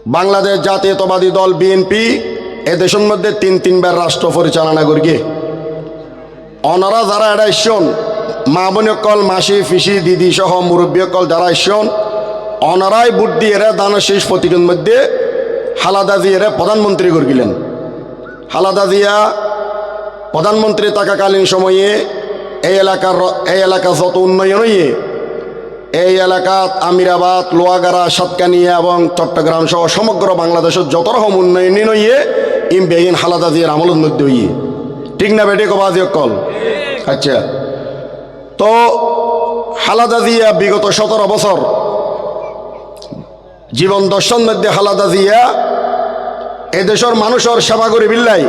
বাংলাদেশ জাতীয়তাবাদী দল বিএনপি এদেশের মধ্যে তিনবার রাষ্ট্র পরিচালনা করিয়ে অনারা যারা এটা ইস্যন মা বোনকল মাসি ফিসি দিদি সহ মুরব্বীকল যারা ইস্যন অনারাই ভোট দিয়ে দানের শেষ প্রতীকের মধ্যে খালেদা জিয়ারে প্রধানমন্ত্রী করিলেন। খালেদা জিয়া প্রধানমন্ত্রী থাকাকালীন সময়ে এই এলাকার যত উন্নয়ন হইয়ে এই এলাকাত আমিরাবাদ লোয়াগাড়া সাতকানিয়া এবং চট্টগ্রাম সহ সমগ্র বাংলাদেশের যত রকম উন্নয়ন হইয়ে ইম বেগিন খালেদা জিয়ার আমলের মধ্যে হইয়ে ঠিক না বেটে কবাজি কল। আচ্ছা, তো খালেদা জিয়া বিগত 17 বছর জীবন দর্শন মধ্যে খালেদা জিয়া এদেশের মানুষের সেবা করি বিল্লাই,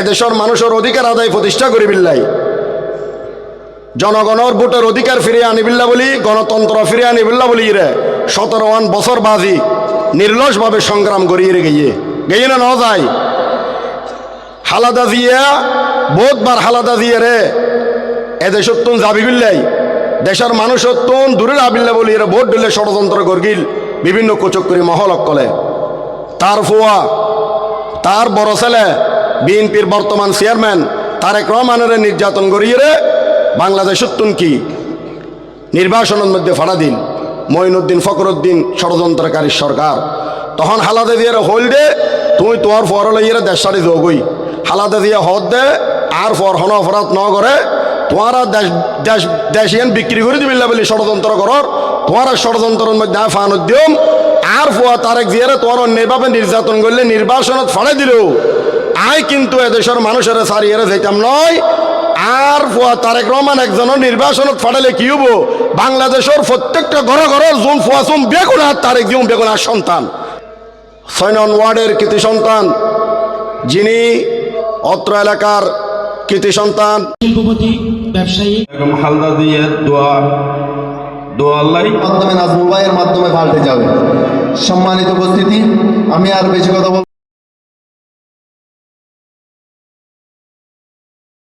এদেশের মানুষের অধিকার আদায় প্রতিষ্ঠা করি বিল্লাই, জনগণের ভোটের অধিকার ফিরিয়ে আনিবিল্লা বলি, গণতন্ত্র ফিরিয়ে আনিবিল্লা বলি রে 17 বছর বাজি নির্লসভাবে সংগ্রাম করিয়ে গিয়ে না যায়। খালেদা জিয়া বহুতবার খালেদা জিয়া রে এদেশের তুন যাবি বিল্লাই, দেশের মানুষের তুন দূরে আবিল্লা বলি রে ভোট দিলে ষড়যন্ত্র করগিল বিভিন্ন কুচক্করি মহল অকলে। তার ফুয়া তার বড় ছেলে বিএনপির বর্তমান চেয়ারম্যান তারেক রহমানের নির্যাতন করিয়ে রে বাংলাদেশের তুন কি নির্বাচনের মধ্যে ফাড়া দিন মঈনুদ্দিন ফখরুদ্দিন ষড়যন্ত্রকারী সরকার। তখন খালেদা জিয়ার হল দে তুই তোর ফর লইয়ে দেশ সারি যোগই খালেদা জিয়া হদ দে আর ফর হন অপরাধ ন করে তোমারা দেশিয়ান বিক্রি করে দিবিল্লা বলি ষড়যন্ত্র করর তোমার ষড়যন্ত্রের মধ্যে ফান উদ্যম আর ফুয়া তারেক জিয়ারে তোমার অন্যভাবে নির্যাতন করলে নির্বাচনত ফাড়াই দিল আয় কিন্তু এদেশের মানুষের সারিয়ে যেতাম নয়। আর ফুয়া তারেক রহমান একজনের নির্বাচনত ফাটালে কি হবো বাংলাদেশের প্রত্যেকটা ঘর জুম ফুয়াচুম বেগুনার তারেক জিউম বেগুনার সন্তান 6 নং ওয়ার্ডের কৃতি সন্তান, যিনি অত্র এলাকার কৃতি সন্তান শিল্পপতি ব্যবসায়ী খালেদা জিয়ার দোয়া আল্লাহ মাধ্যমে নাজমুল ভাইয়ের মাধ্যমে পাল্টে যাবে। সম্মানিত উপস্থিতি, আমি আর বেশি কথা